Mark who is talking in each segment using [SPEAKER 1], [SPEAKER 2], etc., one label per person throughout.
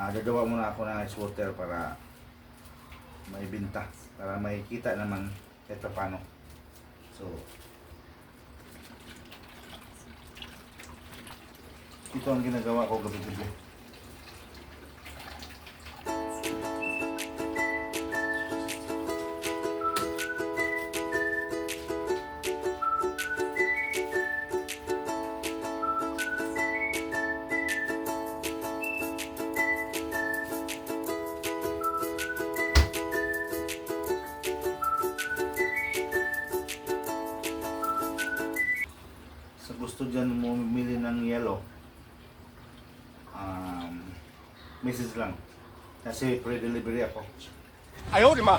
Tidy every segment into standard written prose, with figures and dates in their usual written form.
[SPEAKER 1] Gagawa muna ako ng ice water para may binta, para may kita naman kahit paano. So ito ang ginagawa ko gabi-gabi. Sa gusto dyan mo bumili ng yellow, message lang. Kasi pre-delivery ako.
[SPEAKER 2] Ayaw, di ma.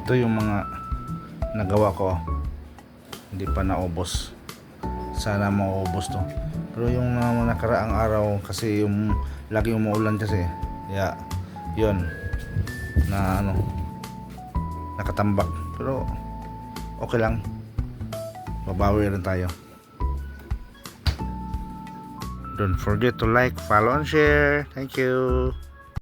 [SPEAKER 1] Ito yung mga nagawa ko, hindi pa naubos. Sana maubos to. Pero yung nakaraang araw kasi yung lagi umuulan kasi, kaya yun na nakatambak. Pero okay lang, babawi rin tayo. Don't forget to like, follow and share. Thank you.